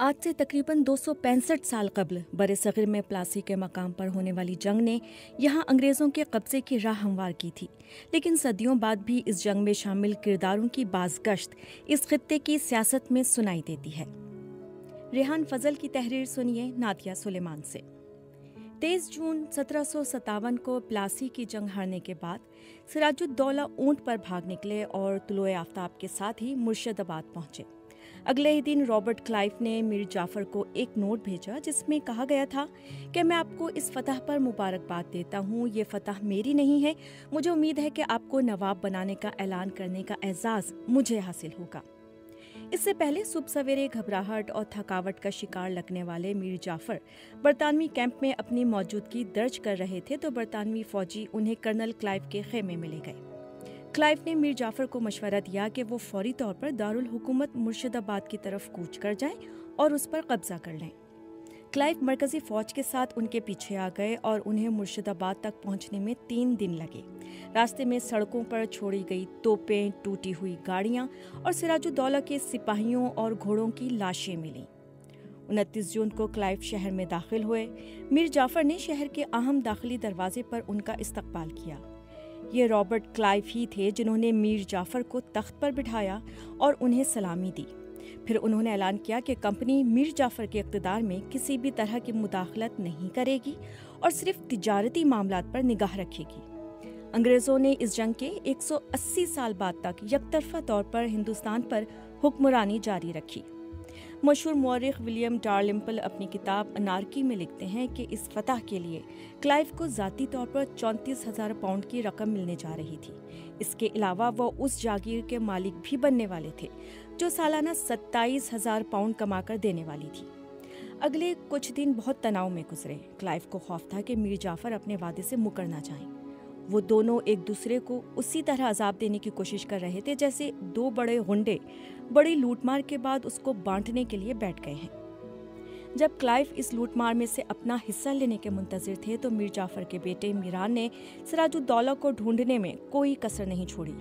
आज से तकरीबन 265 साल कबल बरे-सग़ीर में प्लासी के मकाम पर होने वाली जंग ने यहाँ अंग्रेज़ों के कब्ज़े की राह हमवार की थी, लेकिन सदियों बाद भी इस जंग में शामिल किरदारों की बाज़गश्त इस खित्ते की सियासत में सुनाई देती है। रेहान फजल की तहरीर सुनिए नादिया सुलेमान से। 23 जून 1757 को प्लासी की जंग हारने के बाद सिराजुद्दौला ऊंट पर भाग निकले और तुलुए आफ्ताब के साथ ही मुर्शिदाबाद पहुंचे। अगले ही दिन रॉबर्ट क्लाइव ने मीर जाफर को एक नोट भेजा जिसमें कहा गया था कि मैं आपको इस फतह पर मुबारकबाद देता हूँ। ये फतह मेरी नहीं है, मुझे उम्मीद है कि आपको नवाब बनाने का ऐलान करने का एजाज़ मुझे हासिल होगा। इससे पहले सुबह सवेरे घबराहट और थकावट का शिकार लगने वाले मीर जाफर बरतानवी कैंप में अपनी मौजूदगी दर्ज कर रहे थे तो बरतानवी फौजी उन्हें कर्नल क्लाइव के खेमे में ले गए। क्लाइव ने मीर जाफर को मशवरा दिया कि वो फौरी तौर पर दारुल हुकूमत मुर्शिदाबाद की तरफ कूच कर जाएं और उस पर कब्जा कर लें। क्लाइव मरकजी फौज के साथ उनके पीछे आ गए और उन्हें मुर्शिदाबाद तक पहुंचने में 3 दिन लगे। रास्ते में सड़कों पर छोड़ी गई तोपें, टूटी हुई गाड़ियां और सिराजुद्दौला के सिपाहियों और घोड़ों की लाशें मिलीं। 29 जून को क्लाइव शहर में दाखिल हुए। मीर जाफर ने शहर के अहम दाखिली दरवाजे पर उनका इस्तकबाल किया। ये रॉबर्ट क्लाइव ही थे जिन्होंने मीर जाफर को तख्त पर बिठाया और उन्हें सलामी दी। फिर उन्होंने ऐलान किया कि कंपनी मीर जाफर के इक़्तिदार में किसी भी तरह की मुदाखलत नहीं करेगी और सिर्फ तिजारती मामलात पर निगाह रखेगी। अंग्रेज़ों ने इस जंग के 180 साल बाद तक यकतरफा तौर पर हिंदुस्तान पर हुक्मरानी जारी रखी। मशहूर मौरिख विलियम डालरिम्पल अपनी किताब अनारकी में लिखते हैं कि इस फतह के लिए क्लाइव को ज़ाती तौर पर 34,000 पाउंड की रकम मिलने जा रही थी। इसके अलावा वो उस जागीर के मालिक भी बनने वाले थे जो सालाना 27,000 पाउंड कमाकर देने वाली थी। अगले कुछ दिन बहुत तनाव में गुजरे। क्लाइव को खौफ था कि मीर जाफर अपने वादे से मुकर ना जाएं। वो दोनों एक दूसरे को उसी तरह अजाब देने की कोशिश कर रहे थे जैसे 2 बड़े गुंडे बड़ी लूटमार के बाद उसको बांटने के लिए बैठ गए हैं। जब क्लाइव इस लूटमार में से अपना हिस्सा लेने के मुंतजिर थे तो मीर जाफर के बेटे मीरान ने सिराजुद्दौला को ढूंढने में कोई कसर नहीं छोड़ी।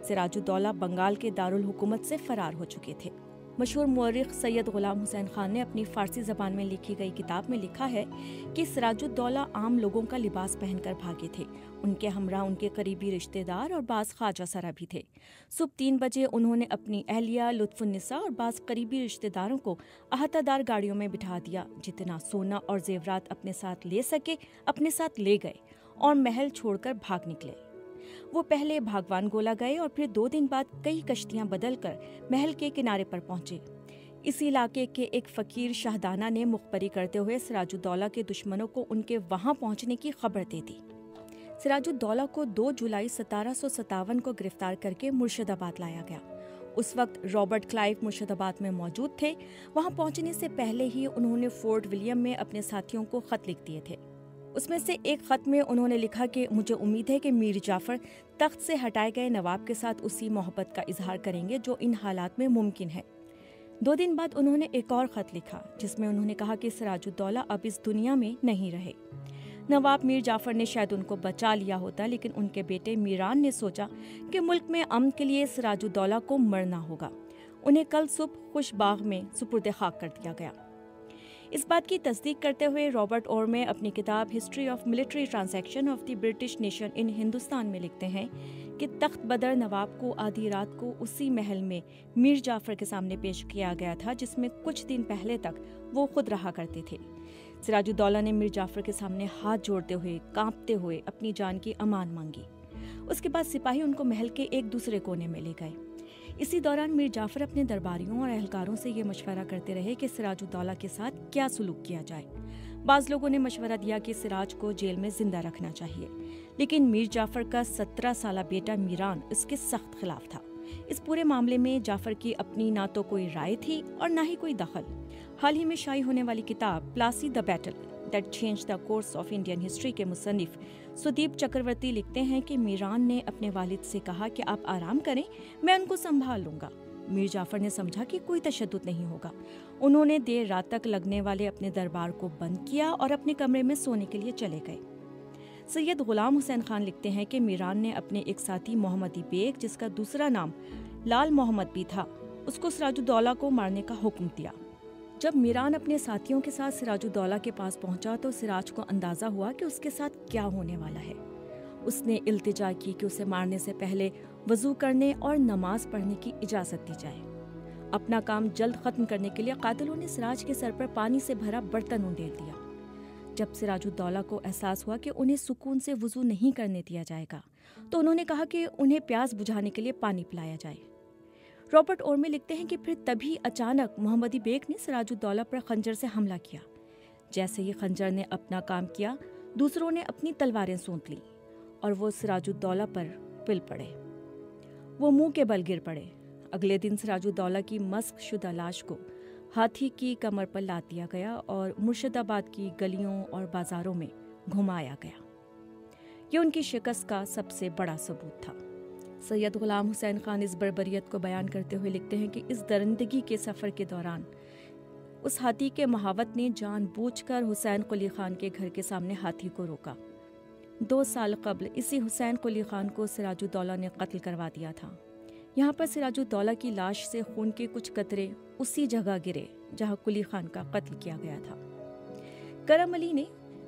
सिराजुद्दौला बंगाल के दारुल हुकूमत से फरार हो चुके थे। मशहूर मौरिख सैयद गुलाम हुसैन खान ने अपनी फारसी ज़बान में लिखी गई किताब में लिखा है कि सिराजुद्दौला आम लोगों का लिबास पहनकर भागे थे। उनके हमरा उनके करीबी रिश्तेदार और बाज़ ख्वाजा सरा भी थे। सुबह 3 बजे उन्होंने अपनी अहलिया लुत्फुन्निसा और बाज़ करीबी रिश्तेदारों को अहतादार गाड़ियों में बिठा दिया। जितना सोना और जेवरात अपने साथ ले सके अपने साथ ले गए और महल छोड़कर भाग निकले। वो पहले भागवान गोला गए और फिर 2 दिन बाद कई कश्तियां बदलकर महल के किनारे पर पहुंचे। इसी इलाके के एक फकीर शाहदाना ने मुखबरी करते हुए सिराजुद्दौला के दुश्मनों को उनके वहां पहुंचने की खबर दे दी। सिराजुद्दौला को 2 जुलाई 1757 को गिरफ्तार करके मुर्शिदाबाद लाया गया। उस वक्त रॉबर्ट क्लाइव मुर्शिदाबाद में मौजूद थे। वहां पहुंचने से पहले ही उन्होंने फोर्ट विलियम में अपने साथियों को खत लिख दिए थे। उसमें से एक खत में उन्होंने लिखा कि मुझे उम्मीद है कि मीर जाफर तख्त से हटाए गए नवाब के साथ उसी मोहब्बत का इजहार करेंगे जो इन हालात में मुमकिन है। 2 दिन बाद उन्होंने एक और खत लिखा जिसमें उन्होंने कहा कि सिराजुद्दौला अब इस दुनिया में नहीं रहे। नवाब मीर जाफर ने शायद उनको बचा लिया होता, लेकिन उनके बेटे मीरान ने सोचा कि मुल्क में अमन के लिए सिराजुद्दौला को मरना होगा। उन्हें कल सुबह खुशबाग में सुपुर्द खाक कर दिया गया। इस बात की तस्दीक करते हुए रॉबर्ट ओरमे अपनी किताब history of military transaction of the British nation in Hindustan में लिखते हैं कि तख्त बदर नवाब को आधी रात को उसी महल में मीर जाफर के सामने पेश किया गया था जिसमें कुछ दिन पहले तक वो खुद रहा करते थे। सिराजुद्दौला ने मीर जाफर के सामने हाथ जोड़ते हुए कांपते हुए अपनी जान की अमान मांगी। उसके बाद सिपाही उनको महल के एक दूसरे कोने में ले गए। इसी दौरान मीर जाफर अपने दरबारियों और एहलकारों से ये मशवरा करते रहे कि सिराजुद्दौला के साथ क्या सुलूक किया जाए। बाज़ लोगों ने मशवरा दिया कि सिराज को जेल में जिंदा रखना चाहिए, लेकिन मीर जाफर का 17 साला बेटा मीरान इसके सख्त खिलाफ था। इस पूरे मामले में जाफर की अपनी ना तो कोई राय थी और ना ही कोई दखल। हाल ही में शाई होने वाली किताब Plassey the battle that change the course of Indian history के मुसन्निफ सुदीप चक्रवर्ती लिखते हैं कि मीरान ने अपने वालिद से कहा कि आप आराम करें, मैं उनको संभाल लूंगा। मीर जाफर ने समझा कि कोई तशद्दुद नहीं होगा। उन्होंने देर रात तक लगने वाले अपने दरबार को बंद किया और अपने कमरे में सोने के लिए चले गए। सैयद गुलाम हुसैन खान लिखते हैं कि मीरान ने अपने एक साथी मोहम्मदी बेग, जिसका दूसरा नाम लाल मोहम्मद भी था, उसको सिराजुद्दौला को मारने का हुक्म दिया। جب میران اپنے ساتھیوں کے ساتھ سراج الدولہ کے پاس پہنچا تو سراج کو اندازہ ہوا کہ اس کے ساتھ کیا ہونے والا ہے۔ اس نے التجا کی کہ اسے مارنے سے پہلے وضو کرنے اور نماز پڑھنے کی اجازت دی جائے۔ اپنا کام جلد ختم کرنے کے لیے قاتلوں نے سراج کے سر پر پانی سے بھرا برتن انڈیل دیا۔ جب سراج الدولہ کو احساس ہوا کہ انہیں سکون سے وضو نہیں کرنے دیا جائے گا تو انہوں نے کہا کہ انہیں پیاس بجھانے کے لیے پانی پلایا جائے۔ رابرٹ اورمے لکھتے ہیں کہ پھر تبھی اچانک محمدی بیگ نے سراج الدولہ پر خنجر سے حملہ کیا۔ جیسے ہی خنجر نے اپنا کام کیا، دوسروں نے اپنی تلواریں سونت لیں اور وہ سراج الدولہ پر پل پڑے۔ وہ منہ کے بل گر پڑے۔ اگلے دن سراج الدولہ کی مسخ شدہ لاش کو ہاتھی کی کمر پر لاد دیا گیا اور مرشد آباد کی گلیوں اور بازاروں میں گھمایا گیا۔ یہ ان کی شکست کا سب سے بڑا ثبوت تھا۔ سید غلام حسین خان اس بربریت کو بیان کرتے ہوئے لکھتے ہیں کہ اس درندگی کے سفر کے دوران اس ہاتھی کے مہاوت نے جان بوجھ کر حسین قلی خان کے گھر کے سامنے ہاتھی کو روکا۔ 2 سال قبل اسی حسین قلی خان کو سراج الدولہ نے قتل کروا دیا تھا۔ یہاں پر سراج الدولہ کی لاش سے خون کے کچھ قطرے اسی جگہ گرے جہاں قلی خان کا قتل کیا گیا تھا۔ کرم علی نے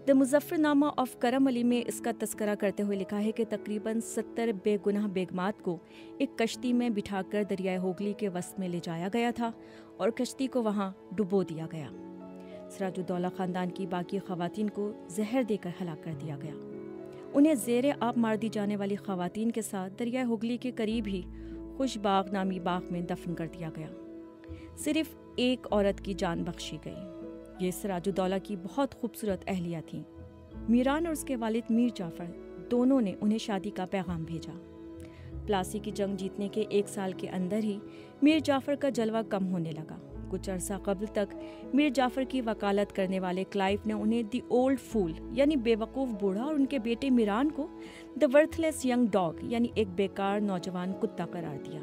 دی مظفر نامہ آف کرم علی میں اس کا تذکرہ کرتے ہوئے لکھا ہے کہ تقریباً 70 بے گناہ بیگمات کو ایک کشتی میں بٹھا کر دریائے ہوگلی کے وسط میں لے جایا گیا تھا اور کشتی کو وہاں ڈبو دیا گیا۔ سراج الدولہ خاندان کی باقی خواتین کو زہر دے کر ہلاک کر دیا گیا۔ انہیں زیر آب مار دی جانے والی خواتین کے ساتھ دریائے ہوگلی کے قریب ہی خوش باغ نامی باغ میں دفن کر دیا گیا۔ صرف ایک عورت کی جان بخشی گئی۔ یہ سراج الدولہ کی بہت خوبصورت اہلیہ تھیں۔ میران اور اس کے والد میر جعفر دونوں نے انہیں شادی کا پیغام بھیجا۔ پلاسی کی جنگ جیتنے کے 1 سال کے اندر ہی میر جعفر کا جلوہ کم ہونے لگا۔ کچھ عرصہ قبل تک میر جعفر کی وکالت کرنے والے کلائیو نے انہیں دی اولڈ فول یعنی بے وقوف بوڑھا اور ان کے بیٹے میران کو the worth less young dog یعنی ایک بیکار نوجوان کتا قرار دیا۔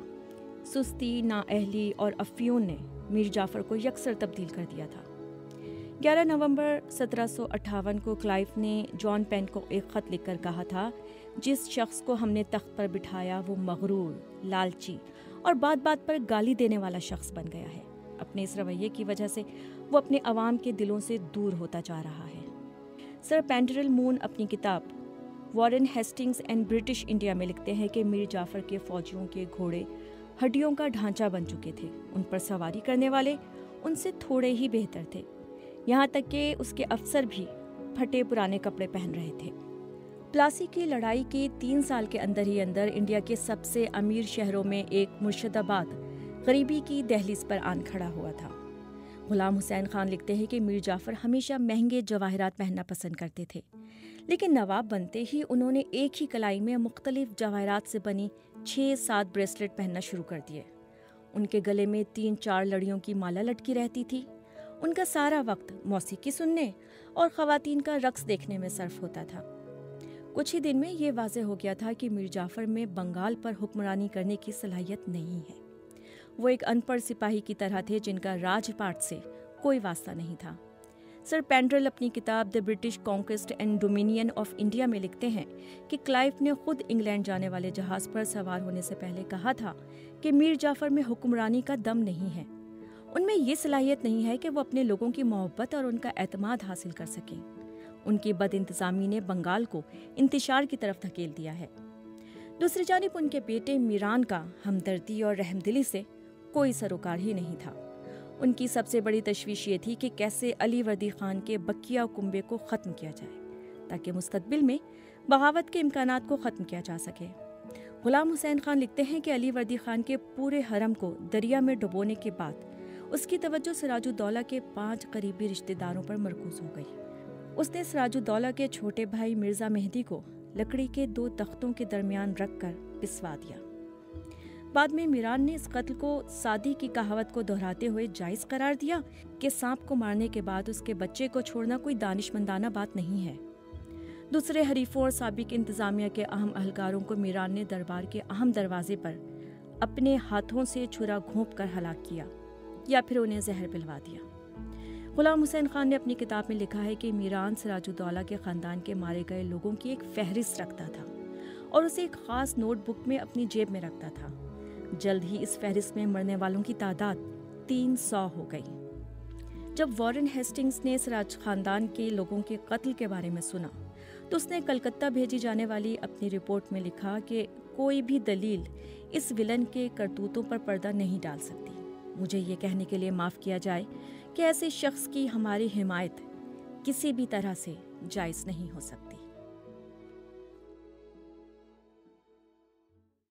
سستی، نااہلی اور افیون نے میر جعفر کو یکسر تبدیل کر دیا تھا۔ 11 نومبر 1758 کو کلائیو نے جان پین کو ایک خط لکھ کر کہا تھا، جس شخص کو ہم نے تخت پر بٹھایا وہ مغرور، لالچی اور بات بات پر گالی دینے والا شخص بن گیا ہے۔ اپنے اس رویے کی وجہ سے وہ اپنے عوام کے دلوں سے دور ہوتا جا رہا ہے۔ سر پینڈرل مون اپنی کتاب Warren Hastings and British India میں لکھتے ہیں کہ میر جعفر کے فوجیوں کے گھوڑے ہڈیوں کا ڈھانچہ بن چکے تھے۔ ان پر سواری کرنے والے ان سے تھوڑے ہی بہتر تھے، یہاں تک کہ اس کے افسر بھی پھٹے پرانے کپڑے پہن رہے تھے۔ پلاسی کی لڑائی کے 3 سال کے اندر ہی اندر انڈیا کے سب سے امیر شہروں میں ایک مرشد آباد غریبی کی دہلیز پر آن کھڑا ہوا تھا۔ غلام حسین خان لکھتے ہیں کہ میر جعفر ہمیشہ مہنگے جواہرات پہننا پسند کرتے تھے، لیکن نواب بنتے ہی انہوں نے ایک ہی کلائی میں مختلف جواہرات سے بنی 6-7 بریسلٹ پہننا شروع کر دیے۔ ان کے گلے میں 3-4 لڑیوں کی مالا لٹکی رہتی تھی۔ ان کا سارا وقت موسیقی سننے اور خواتین کا رقص دیکھنے میں صرف ہوتا تھا۔ کچھ ہی دن میں یہ واضح ہو گیا تھا کہ میر جعفر میں بنگال پر حکمرانی کرنے کی صلاحیت نہیں ہے۔ وہ ایک ان پڑھ سپاہی کی طرح تھے جن کا راج پاٹ سے کوئی واسطہ نہیں تھا۔ سر پینڈرل اپنی کتاب the British conquest and dominion of India میں لکھتے ہیں کہ کلائیو نے خود انگلینڈ جانے والے جہاز پر سوار ہونے سے پہلے کہا تھا کہ میر جعفر میں حکمرانی کا دم نہیں ہے، ان میں یہ صلاحیت نہیں ہے کہ وہ اپنے لوگوں کی محبت اور ان کا اعتماد حاصل کر سکیں۔ ان کی بد انتظامی نے بنگال کو انتشار کی طرف دھکیل دیا ہے۔ دوسری جانب ان کے بیٹے میران کا ہمدردی اور رحم دلی سے کوئی سروکار ہی نہیں تھا۔ ان کی سب سے بڑی تشویش یہ تھی کہ کیسے علی وردی خان کے بکیا کنبے کو ختم کیا جائے تاکہ مستقبل میں بغاوت کے امکانات کو ختم کیا جا سکے۔ غلام حسین خان لکھتے ہیں کہ علی وردی خان کے پورے حرم کو دریا میں ڈبونے کے بعد اس کی توجہ سراج الدولہ کے 5 قریبی رشتہ داروں پر مرکوز ہو گئی۔ اس نے سراج الدولہ کے چھوٹے بھائی مرزا مہدی کو لکڑی کے 2 تختوں کے درمیان رکھ کر پسوا دیا۔ بعد میں میران نے اس قتل کو سادی کی کہاوت کو دہراتے ہوئے جائز قرار دیا کہ سانپ کو مارنے کے بعد اس کے بچے کو چھوڑنا کوئی دانشمندانہ بات نہیں ہے۔ دوسرے حریفوں اور سابق انتظامیہ کے اہم اہلکاروں کو میران نے دربار کے اہم دروازے پر اپنے ہاتھوں سے چھرا گھونپ کر ہلاک کیا یا پھر انہیں زہر پلوا دیا۔ غلام حسین خان نے اپنی کتاب میں لکھا ہے کہ میران سراج الدولہ کے خاندان کے مارے گئے لوگوں کی ایک فہرست رکھتا تھا اور اسے ایک خاص نوٹ بک میں اپنی جیب میں رکھتا تھا۔ جلد ہی اس فہرست میں مرنے والوں کی تعداد 300 ہو گئی۔ जब वॉरेन हेस्टिंग्स ने इस राज खानदान के लोगों के कत्ल के बारे में सुना तो उसने कलकत्ता भेजी जाने वाली अपनी रिपोर्ट में लिखा कि कोई भी दलील इस विलन के करतूतों पर पर्दा नहीं डाल सकती। मुझे ये कहने के लिए माफ़ किया जाए कि ऐसे शख्स की हमारी हिमायत किसी भी तरह से जायज़ नहीं हो सकती।